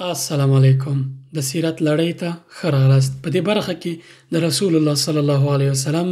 السلام علیکم. د سیرت لړۍ ته ښه راغلاست. په دې برخه کې د رسول الله صلی الله علیه وسلم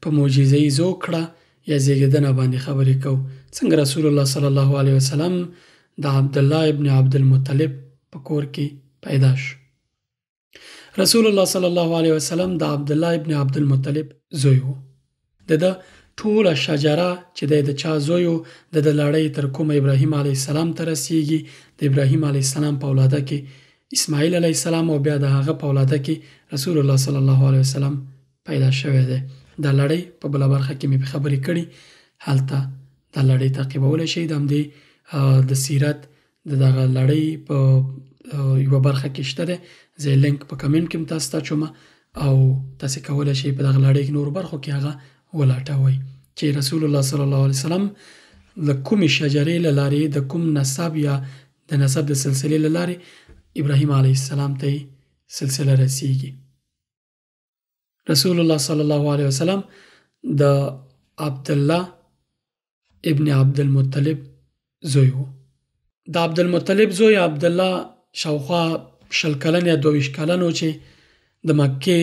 په معجزه‌یي زوکړه یا زیږېدنه باندې خبرې کوو. څنګه رسول الله صلی الله علیه وسلم د عبدالله ابن عبدالمطلب په کور کې پیدا شو. رسول الله صلی الله علیه وسلم د عبدالله ابن عبدالمطلب زوی و. د ټوله شجره چې د چا زوی و د لړۍ تر کومه ابراهیم علیه السلام ته رسیږي. د ابراهیم علیه السلام په اولاده کې اسماعیل علیه السلام او بیا د هغه په اولاده کې رسول الله صلی الله علیه وسلم پیدا شوی دی. دا لړۍ په بله برخه کې مې خبرې کړي، هلته دا لړۍ تعقیبولی شئ. د همدې د سیرت د دغه لړۍ په یوه برخه کې شته دی. زه یې لینک په کمنټ کې هم تاسو ته اچوم او تاسې کولی شئ په دغه لړۍ کې نورو برخو کې هغه ولټوئ چې رسول الله صلی الله علیه وسلم د کومې شجرې له لارې د کوم نسب یا د نسب د سلسلې له لارې ابراهیم علیه السلام ته سلسله رسیږي. رسول الله صلی الله علیه وسلم د عبدالله ابن عبدالمطلب زوی و. د عبدالمطلب زوی عبدالله شاوخوا 20 کلن یا 22 کلن و چې د مکې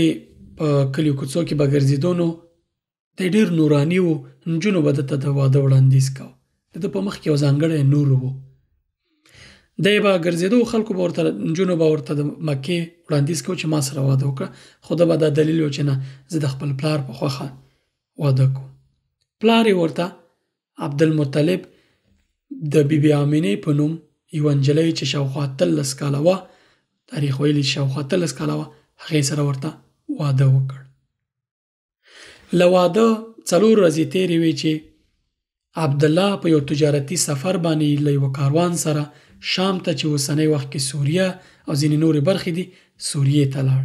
په کلیو کوڅو کې به ګرځېدو نو دی ډېر نوراني و. نجونو به دته د واده وړاندیز کوه. د ده په مخ کې یو ځانګړی نور و. دی به ګرځېدو، خلکو به ورته نجونو به ورته د مکې وړاندیز کوه چې ما سره واده وکړه، خو ده به دا دلیل و چې نه، زه د خپل پلار په خوښه واده کوم. پلار یې ورته عبدالمطلب د بیبي آمینې په نوم یوه نجلۍ چې شاوخوا 13 کاله وه، تاریخ ویلي شاوخوا 13 کاله وه، هغې سره ورته واده وکړ. له واده 4 ورځې تېرې وې چې عبدالله په یو تجارتي سفر باندې له یوه کاروان سره شام ته چې اوسنی وخت کې سوریه او ځینې نورې برخې دي سوریې ته لاړ.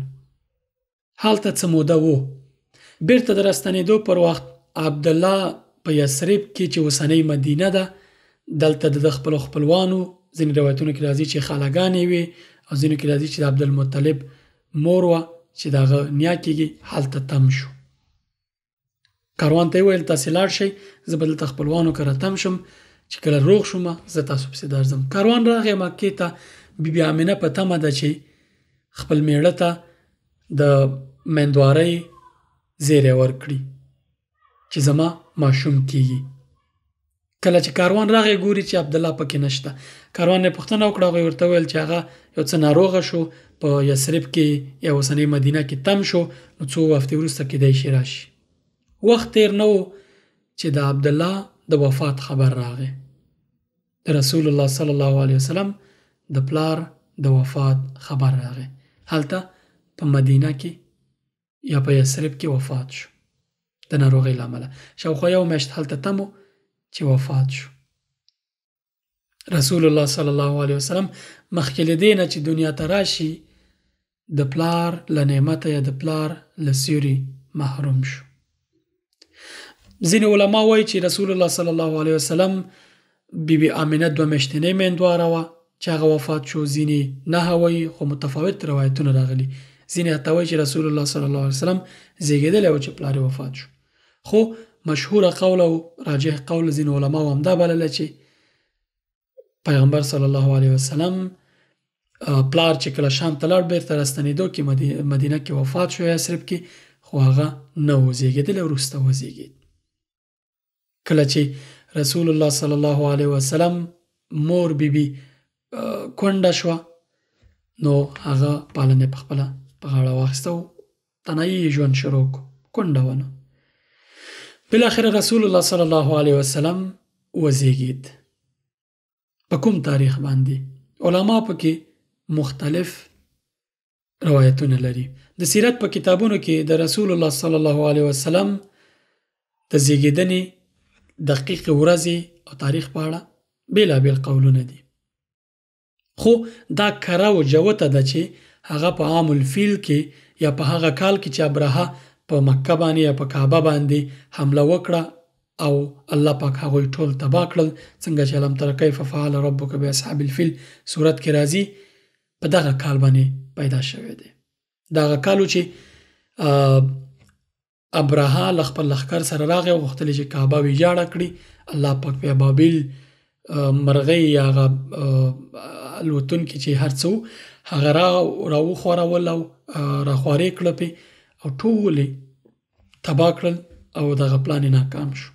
هلته څه موده و. بیرته د راستنېدو پر وخت عبدالله په یثرب کې چې اوسنی مدینه ده، دلته د خپلو خپلوانو ځینې روایتونو کې راځي چې خالاګانې وې او ځینو کې راځي چې د عبدالمطلب مور وه چې د هغه نیا کېږي، هلته تم شو. کاروان ته یې ویل تاسې لاړ شئ، زه به دلته خپلوانو کره تم شم، چې کله روغ شوم زه تاسو پسې درځم. کاروان راغی مکې ته. بیبي آمینه په تمه ده چې خپل میړه ته د میندوارۍ زیری ورکړي چې زما ماشوم کېږي. کله چې کاروان راغی ګوري چې عبدالله پکې نشته. کاروان یې پوښتنه وکړه، هغوی ورته ویل چې هغه یو څه ناروغه شو، په یثرب کې یا اوسنۍ مدینه کې تم شو، نو څو هفتې وروسته کیدای شي راشي. وخت تیر نه و چې د عبدالله د وفات خبر راغی. د رسول الله صلی الله علیه وسلم د پلار د وفات خبر راغی. هلته په مدینه کې یا په یثرب کې وفات شو د ناروغۍ له امله. شاوخوا یو میاشت هلته تم و چې وفات شو. رسول الله صلی الله علیه وسلم مخکې له دې نه چې دنیا ته راشي د پلار له نعمته یا د پلار له سیوري محروم شو. ځینې علما وایي چې رسول الله صلی الله علیه وسلم بیبي آمینه 2 میاشتنۍ میندواره وه چې هغه وفات شو. ځینې 9 وایي، خو متفاوت روایتونه راغلي. ځینې حتی وایي چې رسول الله صلی الله علیه وسلم زیږېدلی و چې پلار یې وفات شو. خو مشهوره قول او راجح قول ځینې علماو همدا بلله چې پیغمبر صلی الله علیه وسلم پلار چې کله شام ته لاړ، بیرته راستنېدو کې مدینه کې وفات شو، یثرب کې، خو هغه نه و زیږېدلی، وروسته وزیږېد. کله چې رسول الله صلی الله علیه وسلم مور بیبي کونډه شوه، نو هغه پالنې په خپله په غاړه واخیسته او تنهایي ژوند شروع کړو، کونډه ونه. بالاخره رسول الله صلی الله علیه وسلم وزیږېد. په کوم تاریخ باندې؟ علما پکې مختلف روایتونه لري. د سیرت په کتابونو کې د رسول الله صلی الله علیه وسلم د زیږېدنې دقیق ورځې او تاریخ په اړه بېلابېل قولونه دي. خو دا کره و جوته ده چې هغه په عام الفیل کې یا په هغه کال کې چې ابرهه په مکه باندې یا په کعبه باندې حمله وکړه او الله پاک هغوی ټول تباه کړل، څنګه چې الم تر کیف فعل ربک باصحاب الفیل سورت کې راځي، په دغه کال باندې پیدا شوی دی. دغه کال چې ابرهه له خپل لښکر سره راغی او غوښتل چې کعبه ویجاړه کړي. الله پاک په ابابیل مرغۍ یا هغه الوتونکي چې هر څه هغه راوخورول او راخوارې کړه پې او ټولې تباه کړل او دغه پلان یې ناکام شو.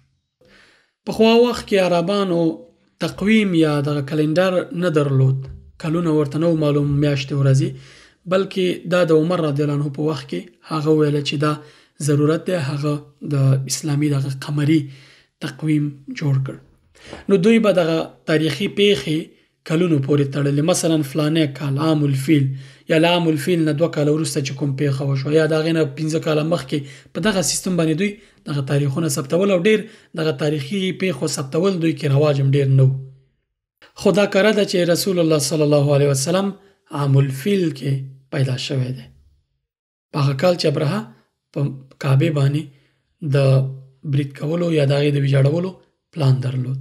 پخوا وخت کې عربانو تقویم یا دغه کلندر نه درلود، کلونه ورته نه معلوم میاشتې ورځې، بلکې دا د عمر رضی الله عنه په وخت کې هغه ویل چې دا ضرورت دی، هغه د اسلامي دغه قمري تقویم جوړ کړ. نو دوی به دغه تاریخي پیښې کلونو پورې تړلې، مثلا فلانه کال عام الفیل یا عام الفیل نه 2 کال وروسته چې کوم پیښه وشو یا دغه نه 15 کال مخکې په دغه سیستم باندې دوی دغه تاریخونه ثبتول او ډیر دغه تاریخي پیښو ثبتول دوی کې رواج هم ډیر نو. خدا کړه ده چې رسول الله صلی الله علیه وسلم عام الفیل کې پیدا شوی دی. په هغه کال چې ابرهه په کعبه باندې د برید کولو یا دغه د ویجاړولو پلان درلود.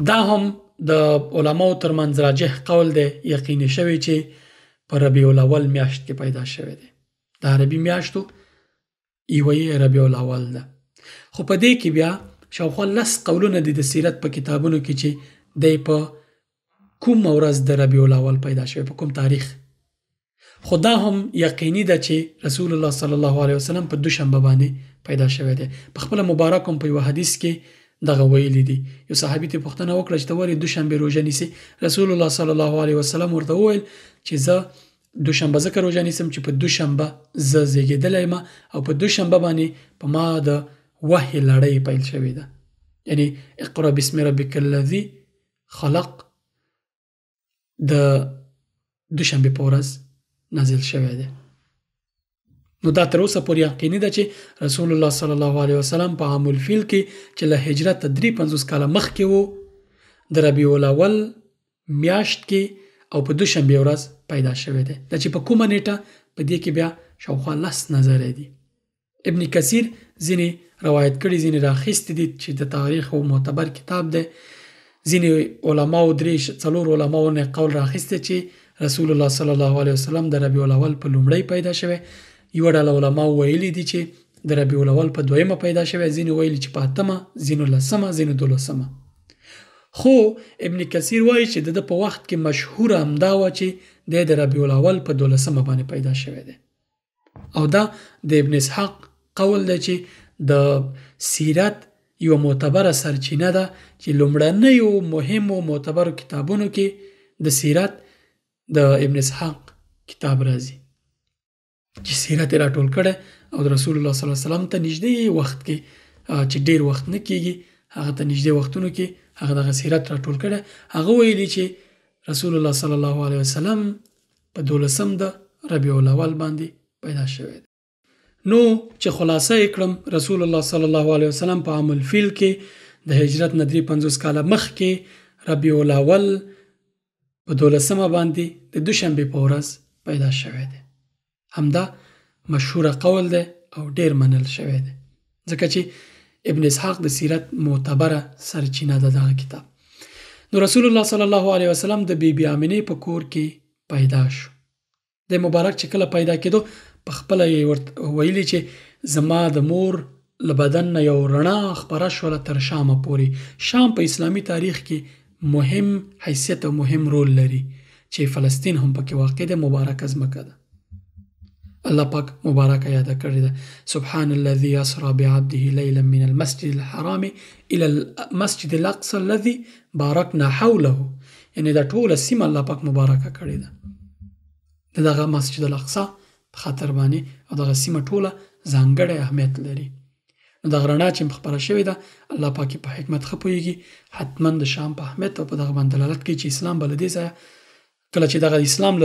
دا هم د علماو ترمنځ راجح قول دی، یقیني شوی چې په ربیع الاول میاشت کې پیدا شوی دی. د عربي میاشتو یوه ربیع الاول ده. خو په دې کې بیا شاوخوا 10 قولونه دي د سیرت په کتابونو کې چې دی په کوم ورځ د ربیع الاول پیدا شوی، په کوم تاریخ. خو دا هم یقیني ده چې رسول الله صلی الله علیه وسلم په دوشنبه باندې پیدا شوی دی. په خپل مبارک هم په یو حدیث کې دغه ویلي دي. یو صحابي ته پوښتنه وکړه چې ته ولې دوشنبه روژه نیسې؟ رسول الله صلی الله علیه وسلم ورته وویل چې زه دوشنبه ځکه روژه نیسم چې په دوشنبه زه زیږېدلی یم او په دوشنبه باندې په ما د وحی لړۍ پیل شوې ده. یعنی اقرا بسم ربک الذی خلق د دوشنبه په ورځ نازل شوی دی. نو دا تر اوسه پورې یقیني ده چې رسول الله صلی الله علیه وسلم په عام الفیل کې چې له هجرت 53 کاله مخکې وو د ربیع الاول میاشت کې او په دوشنبه ورځ پیدا شوی دی. دا چې په کومه نیټه په دې کې بیا شاوخوا 10 نظریې دي. ابن کثیر ځینې روایت کړي، ځینې راخیستې دي چې د تاریخ او معتبر کتاب دی. ځینې علماو 3-4 علماو نه قول راخیسته چې رسول الله صلی الله علیه وسلم د ربیع الاول په لومړی پیدا شوی. یو ډله علما ویلي دي چې د ربیع الاول په 2مه پیدا شوی، ځینې ویلي چې په 8مه، ځینې 10مه، ځینې 12مه. خو ابن کثیر وایي چې د په وخت کې مشهور همدا و چې د ربیع الاول په 12مه باندې پیدا شوی دی. او دا د ابن اسحاق قول دی چې د سیرت یو معتبره سرچینه ده چې لومړنیو مهمو معتبرو کتابونو کې د سیرت د ابن اسحاق کتاب راځي چې سیرت را ټول کړي او د رسول الله صلی الله علیه وسلم ته نږدې وخت کې چې ډیر وخت نه کیږي، هغه ته نږدې وختونو کې هغه د سیرت را ټول کړي. هغه ویلي چې رسول الله صلی الله علیه وسلم په 12 د ربیع الاول باندې پیدا شوی دی. نو چې خلاصه کړم، رسول الله صلی الله علیه وسلم په عام الفیل کې د هجرت نه 53 کاله مخکې ربیع الاول په 12مه باندې د دوشنبه په ورځ پیدا شوی دی. همدا مشهور قول دی او ډیر منل شوی دی ځکه چې ابن اسحاق د سیرت معتبره سرچینه ده دغه کتاب. نو رسول الله صلی الله علیه وسلم د بیبي آمنه په کور کې پیدا شو. د مبارک چې کله پیدا کېدو په خپل ویلي چې زما د مور له بدن نه یو رڼا خپره شوله تر شامه پورې. شام په اسلامي تاریخ کې مهم حیثیت او مهم رول لري چې فلسطین هم پکې واقع ده، مبارک ځمکه ده. الله پاک مبارک یاد کړی ده، سبحان الذي اسرى بعبده ليلا من المسجد الحرام الى المسجد الاقصى الذي باركنا حوله. یعنی دا ټول سیمه الله پاک مبارک کړی ده. دغه مسجد الاقصی په خاطر باندې او دغه سیمه ټوله ځانګړی اهمیت لري. نو دغه رڼا چې خبره شوې ده الله پاک په حکمت خپويږي، حتما د شام په اهمیت او په دغه باندې دلالت کوي چې اسلام بلدي ځای کله چې دغه اسلام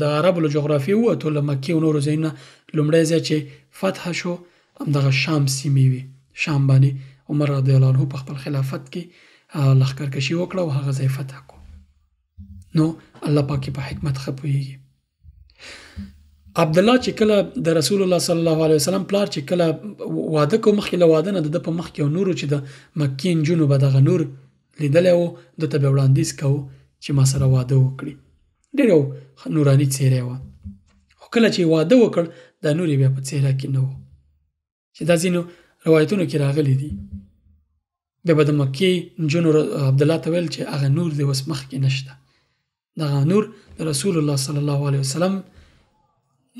د عربو له جغرافیې ووتو له مکې او نورو ځایونو لومړی ځای چې فتح شو همدغه شام سیمې وي. شام باندې عمر رضی الله عنه په خپل خلافت کې لښکرکشي وکړه او هغه ځای فتح کړ. نو الله پاک په حکمت خپويږي. عبد الله چې کله د رسول الله صلی الله علیه وسلم پلار چې کله واده کو مخکې له واده نه د په مخ کې نورو چې د مکې نجونو به دغه نور لیدلی و د ته به وړاندیز کوو چې ما سره واده وکړي. ډېر نوراني څېره وه. خو کله چې واده وکړ دا نور بیا په څېره کې نه و چې دا ځینو روایتونو کې راغلي دي. بیا به د مکې نجونو عبدالله ته ویل چې هغه نور دی اوس مخکې نشته. دغه نور د رسول الله صلی الله علیه وسلم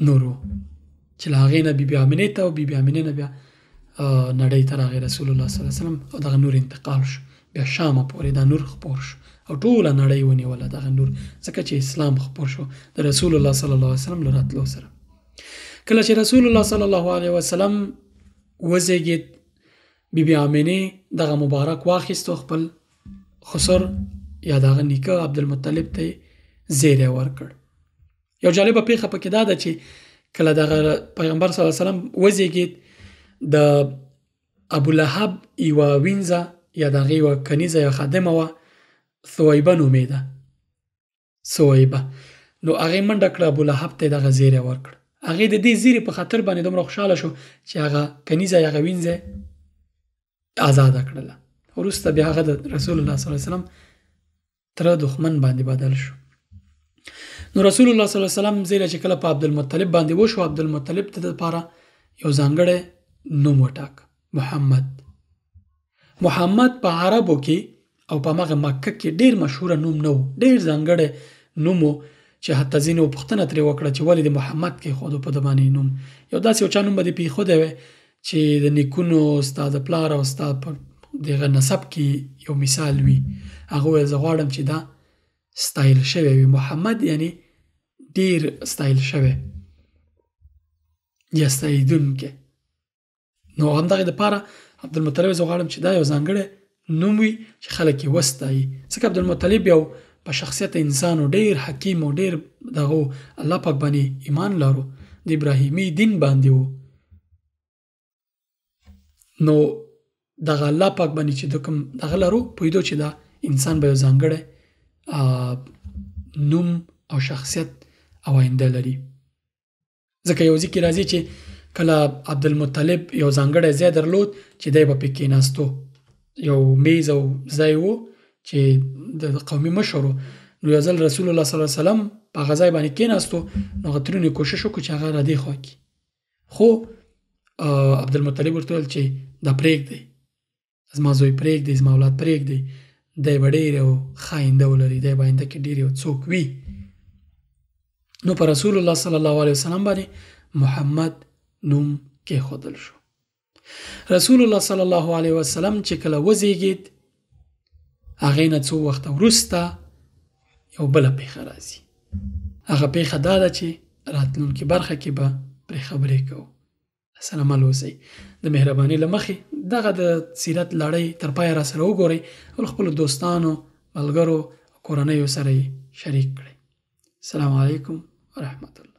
نور و چې له هغې نه بیبي امینې ته او بیبي امینې نه بیا نړۍ ته راغی رسول الله صلی الله علیه وسلم او دغه نور انتقال شو. بیا شامه پورې دا نور خپور شو او ټوله نړۍ ونیوله دغه نور، ځکه چې اسلام خپور شو د رسول الله صلی الله علیه وسلم له راتلو سره. کله چې رسول الله صلی الله علیه وسلم وزېږېد، بیبي امینې دغه مبارک واخیست او خپل خسر یا دغه نیکه عبدالمطلب ته زیری ورکړ. یو جالبه پیښه پکې دا ده چې کله دغه پیغمبر صلی الله علیه وسلم وزېږېد، د ابولهب یوه وینځه یا دغه یوه کنیزه یا خادمه وه، ثویبه نومېده، ثویبه. نو هغې منډه کړه، ابولهب ته یې دغه زیری ورکړ. هغې د دې زیري په خاطر باندې دومره خوشحاله شو چې هغه کنیزه یا هغه وینځه آزاده کړله. وروسته بیا هغه د رسول الله صلی الله علیه وسلم تره دښمن باندې بدل شو. نو رسول الله صلی الله علیه وسلم زیری چې کله په عبدالمطلب باندې وشو، عبدالمطلب ته دپاره یو ځانګړی نوم وټاک، محمد. محمد په عربو کې او په هغه مکه کې ډیر مشهوره نوم نه و، ډیر ځانګړی نوم و چې حتی ځینې پوښتنه ترې وکړه چې ولې د محمد کېښودو په ده باندې نوم. یو داسې یو چا نوم به دې پرېښودی وی چې د نیکونو ستا د پلار او ستا په دغه نسب کې یو مثال وي. هغه ویل زه غواړم چې دا ستایل شوی وي، محمد یعنی ډیر ستایل شوی یا ستایدونکی. نو همدغې دپاره عبدالمطلب زه غواړم چې دا یو ځانګړی نوم وي چې خلک یې وستایي، ځکه عبدالمطلب یو په شخصیت انسان و، ډیر حکیم و، ډیر دغه الله پاک باندې ایمان لرو، د ابراهیمي دین باندې و. نو دغه الله پاک باندې چې د کوم دغه لرو پوهېدو چې دا انسان به یو ځانګړی نوم او شخصیت او آینده لري. ځکه یو ځای کې راځي چې کله عبدالمطلب یو ځانګړی ځای درلود چې دی به پې کېناستو، یو میز او ځای و چې د قومي مشر و. نو یو ځل رسول الله صلی الله علیه وسلم په هغه ځای باندې کېناستو، نو هغه ترونې کوشش وکړو چې هغه را دې خوا کړي، خو عبدالمطلب ورته ویل چې دا پرېږدئ، زما زوی پرېږدئ، زما اولاد پرېږدئ، دی به ډېر یو ښه آینده ولري، دی به آینده کې ډېر یو څوک وي. نو په رسول الله صلی الله علیه وسلم باندې محمد نوم کېښودل شو. رسول الله صلی الله علیه وسلم چې کله وزېږېد، هغې نه څو وخته وروسته یو بله پیښه راځي. هغه پیښه دا ده چې راتلونکې برخه کې به پرې خبرې کوو. سلام اوسئ. د مهربانۍ له مخې دغه د سیرت لړۍ تر پایه را سره وګورئ او خپلو دوستانو، ملګرو، کورنیو سره یې شریک کړئ. السلام علیکم ورحمة الله.